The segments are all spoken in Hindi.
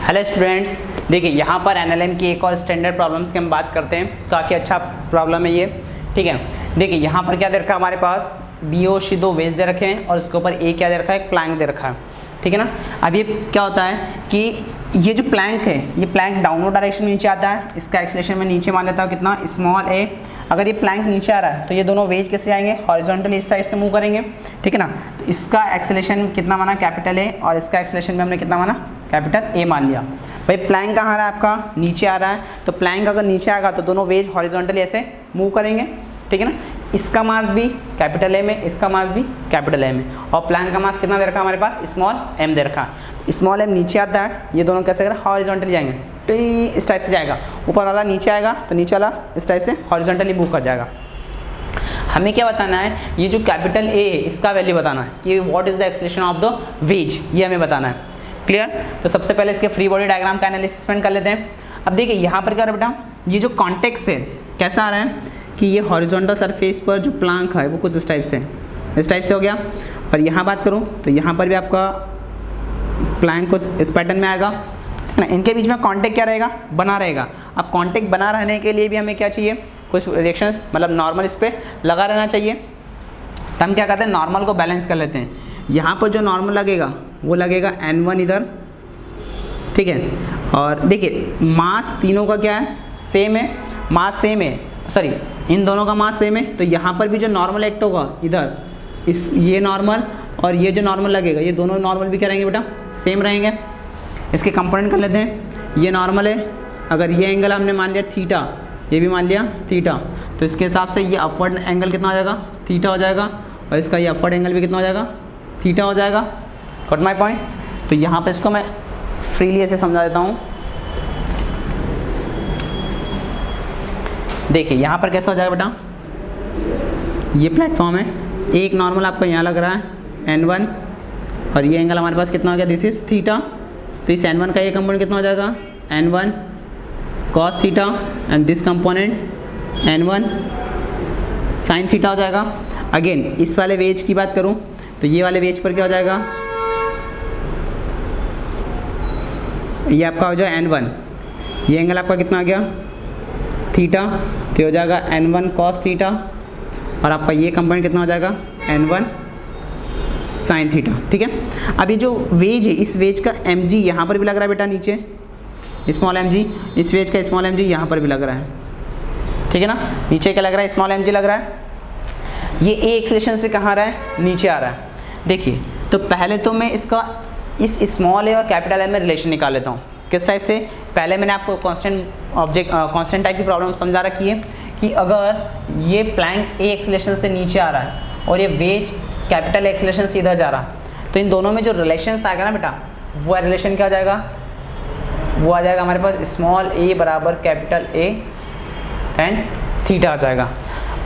हेलो स्टूडेंट्स, देखिए यहाँ पर एनएलएम की एक और स्टैंडर्ड प्रॉब्लम्स की हम बात करते हैं। काफ़ी अच्छा प्रॉब्लम है ये, ठीक है। देखिए यहाँ पर क्या दे रखा है हमारे पास, BOC दो वेज दे रखे हैं और उसके ऊपर ए क्या दे रखा है, प्लैंक दे रखा है, ठीक है ना। अब ये क्या होता है कि ये जो प्लैंक है, ये प्लैंक डाउनवर्ड डायरेक्शन में नीचे आता है। इसका एक्सेलरेशन में नीचे मान लेता हूँ कितना, स्मॉल a। अगर ये प्लैंक नीचे आ रहा है तो ये दोनों वेज कैसे जाएंगे, हॉरिजॉन्टली इस साइड से मूव करेंगे, ठीक है ना। तो इसका एक्सेलरेशन कितना माना, कैपिटल A, और इसका एक्सेलरेशन में हमने कितना माना, कैपिटल A मान लिया। भाई प्लैंक कहाँ आ रहा है आपका, नीचे आ रहा है, तो प्लैंक अगर नीचे आएगा तो दोनों वेज हॉरिजॉन्टली ऐसे मूव करेंगे, ठीक है ना। इसका मास भी कैपिटल A में, इसका मास भी कैपिटल A में, और प्लैंक का मास कितना दे रखा है हमारे पास, स्मॉल m दे रखा है। स्मॉल m नीचे आता है, ये दोनों कैसे करें, हॉरिजॉन्टली जाएंगे, तो इस टाइप से जाएगा। ऊपर वाला नीचे आएगा तो नीचे वाला इस टाइप से हॉरिजॉन्टली मूव कर जाएगा। हमें क्या बताना है, ये जो कैपिटल A है इसका वैल्यू बताना है कि what is the acceleration of the ways, ये हमें बताना है। क्लियर। तो सबसे पहले इसके फ्री बॉडी डायग्राम का एनालिसिस कर लेते हैं। अब देखिए यहाँ पर क्या है बेटा, ये जो कॉन्टेक्स्ट है कैसा आ रहा है कि ये हॉरिजॉन्टल सरफेस पर जो प्लैंक है वो कुछ इस टाइप से, इस टाइप से हो गया। और यहाँ बात करूँ तो यहाँ पर भी आपका प्लैंक कुछ इस पैटर्न में आएगा, है ना। इनके बीच में कांटेक्ट क्या रहेगा, बना रहेगा। अब कांटेक्ट बना रहने के लिए भी हमें क्या चाहिए, कुछ रिएक्शंस, मतलब नॉर्मल इस पर लगा रहना चाहिए। तो हम क्या करते हैं, नॉर्मल को बैलेंस कर लेते हैं। यहाँ पर जो नॉर्मल लगेगा वो लगेगा N1 इधर, ठीक है। और देखिए मास तीनों का क्या है, सेम है, मास सेम है, सॉरी इन दोनों का मास सेम है। तो यहाँ पर भी जो नॉर्मल एक्ट होगा इधर, इस ये नॉर्मल और ये जो नॉर्मल लगेगा, ये दोनों नॉर्मल भी क्या रहेंगे बेटा, सेम रहेंगे। इसके कंपोनेंट कर लेते हैं। ये नॉर्मल है, अगर ये एंगल हमने मान लिया थीटा, ये भी मान लिया थीटा, तो इसके हिसाब से ये अपवर्ड एंगल कितना हो जाएगा, थीटा हो जाएगा, और इसका ये अपवर्ड एंगल भी कितना हो जाएगा, थीटा हो जाएगा। Got my point. तो यहाँ पर इसको मैं फ्रीली ऐसे समझा देता हूँ। देखिए यहाँ पर कैसा हो जाएगा बेटा, ये प्लेटफॉर्म है, एक नॉर्मल आपका यहाँ लग रहा है N1, और ये एंगल हमारे पास कितना हो गया, दिस इज थीटा। तो इस N1 का ये कंपोनेंट कितना हो जाएगा, N1 cos theta, and this component N1 sin theta हो जाएगा। अगेन इस वाले वेज की बात करूँ तो ये वाले वेज पर क्या हो जाएगा, ये आपका हो जाएगा N1, ये एंगल आपका कितना आ गया, थीटा, तो हो जाएगा N1 cos थीटा, और आपका ये कंपोनेंट कितना हो जाएगा, N1 sin थीटा, ठीक है। अब ये जो वेज है, इस वेज का mg यहाँ पर भी लग रहा है बेटा, नीचे स्मॉल mg, इस वेज का स्मॉल mg यहाँ पर भी लग रहा है, ठीक है ना। नीचे क्या लग रहा है, स्मॉल mg लग रहा है। ये a एक्सेलरेशन से कहाँ आ रहा है, नीचे आ रहा है। देखिए तो पहले तो मैं इसका इस स्मॉल a और कैपिटल A में रिलेशन निकाल लेता हूँ। किस टाइप से, पहले मैंने आपको कांस्टेंट टाइप की प्रॉब्लम समझा रखी है कि अगर ये प्लैंक A एक्सेलरेशन से नीचे आ रहा है और ये वेज कैपिटल एक्सेलरेशन से इधर जा रहा है, तो इन दोनों में जो रिलेशन आएगा ना बेटा, वो रिलेशन क्या हो जाएगा, वो आ जाएगा हमारे पास स्मॉल a बराबर कैपिटल A एंड थीटा आ जाएगा।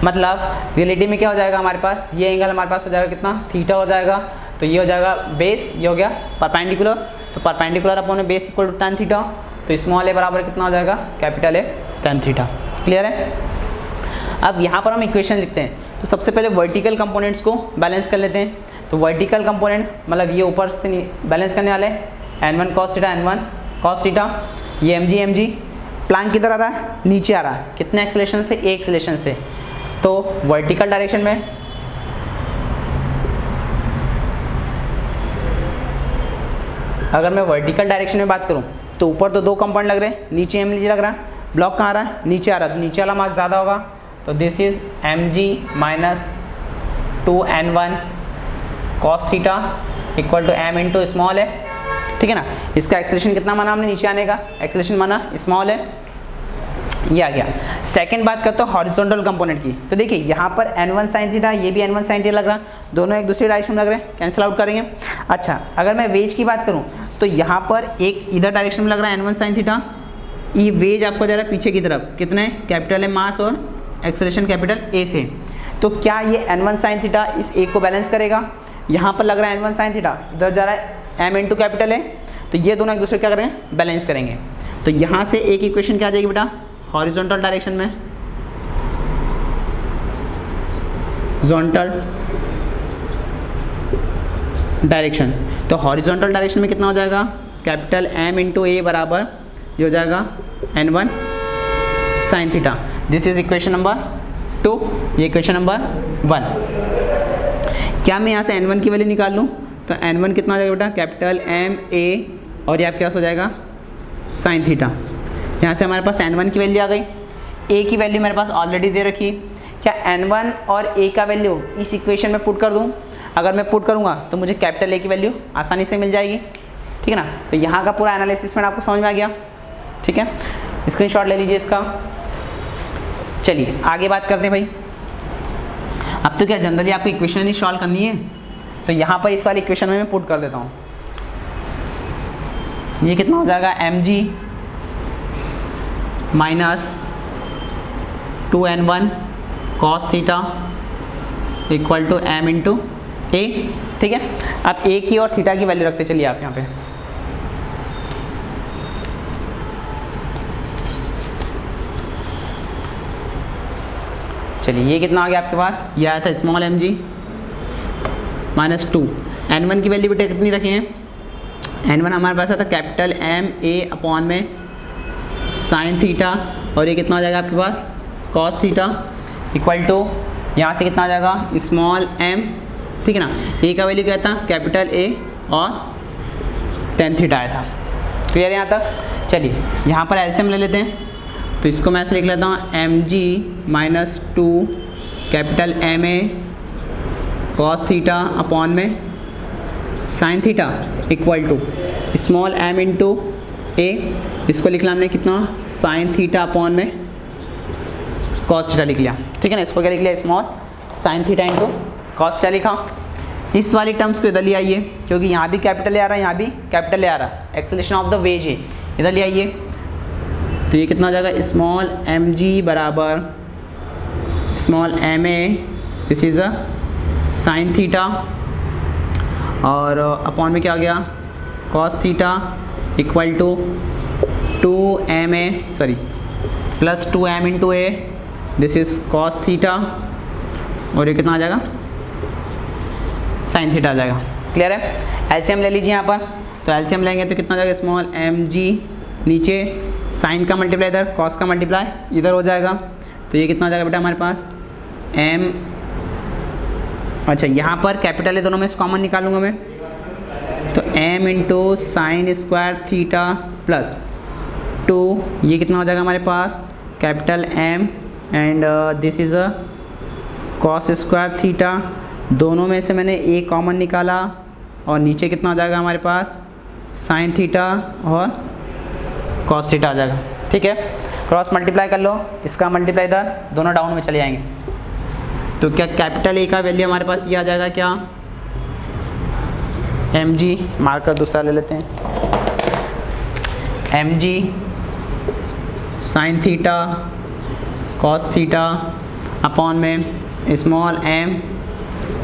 मतलब रियलिटी में क्या हो जाएगा हमारे पास, ये एंगल हमारे पास हो जाएगा कितना, थीटा हो जाएगा। तो ये हो जाएगा बेस, ये हो गया परपेंडिकुलर, तो perpendicular upon base equal to tan theta, तो स्मॉल a बराबर कितना हो जाएगा, capital A tan theta. Clear है। अब यहाँ पर हम इक्वेशन लिखते हैं। तो सबसे पहले वर्टिकल कंपोनेंट्स को बैलेंस कर लेते हैं। तो वर्टिकल कंपोनेंट मतलब ये ऊपर से बैलेंस करने वाले N1 cos theta, N1 cos theta, ये mg प्लैंक किधर आ रहा है, नीचे आ रहा है, कितने एक्सेलरेशन से, एक एक्सेलरेशन से। तो वर्टिकल डायरेक्शन में अगर मैं वर्टिकल डायरेक्शन में बात करूं तो ऊपर तो दो कंपोनेंट लग रहे हैं, नीचे mg लग रहा है, ब्लॉक कहाँ आ रहा है, नीचे आ रहा है, तो नीचे वाला मास ज़्यादा होगा। तो this is mg minus 2n1 cos theta equal to m into small है, ठीक है ना। इसका एक्सेलरेशन कितना माना हमने, नीचे आने का एक्सेलरेशन माना स्मॉल है, ये आ गया। सेकंड बात करते हैं हॉरिजॉन्टल कंपोनेंट की। तो देखिए यहाँ पर N1 sin थीटा, ये भी N1 sin थीटा लग रहा है, दोनों एक दूसरे डायरेक्शन में लग रहे हैं, कैंसिल आउट करेंगे। अच्छा अगर मैं वेज की बात करूँ तो यहाँ पर एक इधर डायरेक्शन में लग रहा है N1 sin थीटा, ये वेज आपको जा रहा है पीछे की तरफ, कितने, कैपिटल A मास और एक्सेलरेशन कैपिटल A से। तो क्या ये N1 sin थीटा इस एक को बैलेंस करेगा, यहाँ पर लग रहा है N1 sin थीटा, इधर जा रहा है m इंटू कैपिटल A, तो ये दोनों एक दूसरे क्या करेंगे, बैलेंस करेंगे। तो यहाँ से एक इक्वेशन क्या आ जाएगी बेटा, हॉरिजॉन्टल डायरेक्शन में, हॉरिजॉन्टल डायरेक्शन, तो हॉरिजॉन्टल डायरेक्शन में कितना हो जाएगा, कैपिटल M इंटू ए बराबर ये हो जाएगा N1 sine theta. This is equation number 2, ये इक्वेशन नंबर 1। क्या मैं यहाँ से N1 की वैल्यू निकाल लूँ तो N1 कितना हो जाएगा बेटा, कैपिटल M A और ये आपके पास हो जाएगा साइन थीटा। यहाँ से हमारे पास N1 की वैल्यू आ गई, A की वैल्यू मेरे पास ऑलरेडी दे रखी। क्या N1 और A का वैल्यू इस इक्वेशन में पुट कर दूँ? अगर मैं पुट करूँगा तो मुझे कैपिटल A की वैल्यू आसानी से मिल जाएगी, ठीक है ना। तो यहाँ का पूरा एनालिसिस में आपको समझ में आ गया, ठीक है। स्क्रीनशॉट ले लीजिए इसका। चलिए आगे बात करते हैं भाई। अब तो क्या जनरली आपको इक्वेशन ही सॉल्व करनी है, तो यहाँ पर इस वाली इक्वेशन में मैं पुट कर देता हूँ। ये कितना हो जाएगा, mg minus 2n1 cos theta equal to m into A, ठीक है। अब a की और थीटा की वैल्यू रखते चलिए आप यहाँ पे। चलिए ये कितना आ गया आपके पास, ये आया था स्मॉल mg माइनस 2। n1 की वैल्यू बेटे कितनी रखी है, n1 हमारे पास आता कैपिटल M A अपॉन में साइन थीटा और ये कितना आ जाएगा आपके पास कॉस थीटा इक्वल टू यहाँ से कितना आ जाएगा स्मॉल m, ठीक है ना। ए का वैल्यू क्या था, कैपिटल A और tan थीटा आया था। क्लियर है यहाँ तक। चलिए यहाँ पर एलसीएम ले लेते हैं, तो इसको मैं ऐसे लिख लेता हूँ mg minus 2 capital Ma cos theta upon में sine theta equal to small m into a, इसको लिख लिया हमने कितना साइन थीटा अपॉन में कॉस थीटा लिख लिया, ठीक है ना। इसको क्या लिख लिया, small sine theta into cos theta लिखा। इस वाली टर्म्स को इधर ले आइए, क्योंकि यहाँ भी कैपिटल आ रहा है, यहाँ भी कैपिटल आ रहा है, एक्सेलेरेशन ऑफ द वेज है, इधर ले आइए। तो ये कितना हो जाएगा, स्मॉल mg बराबर small ma, this is a sine theta और अपॉन में क्या आ गया cos theta equal to 2ma sorry plus 2m into a, this is cos theta और ये कितना आ जाएगा साइन थीटा आ जाएगा। क्लियर है। एलसीएम ले लीजिए यहाँ पर, तो एलसीएम लेंगे तो कितना हो जाएगा स्मॉल mg, नीचे साइन का मल्टीप्लाई इधर, कॉस का मल्टीप्लाई इधर हो जाएगा। तो ये कितना हो जाएगा बेटा हमारे पास m, अच्छा यहाँ पर कैपिटल है दोनों में से कॉमन निकालूंगा मैं, तो m into sine square theta plus 2, ये कितना हो जाएगा हमारे पास capital M and this is a cos square theta. दोनों में से मैंने a कॉमन निकाला और नीचे कितना हो जाएगा हमारे पास साइन थीटा और कॉस थीटा आ जाएगा, ठीक है। क्रॉस मल्टीप्लाई कर लो, इसका मल्टीप्लाई इधर, दोनों डाउन में चले जाएंगे। तो क्या कैपिटल A का वैल्यू हमारे पास ये आ जाएगा क्या mg, मार्कर दूसरा ले लेते हैं, mg sine theta cos theta upon में small m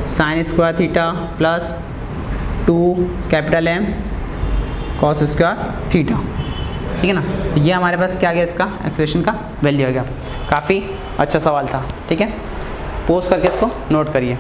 sine square theta plus 2 capital M cos square theta, ठीक है ना। ये हमारे पास क्या गया, इसका एक्सप्रेशन का वैल्यू आ गया। काफ़ी अच्छा सवाल था, ठीक है। पोस्ट करके इसको नोट करिए।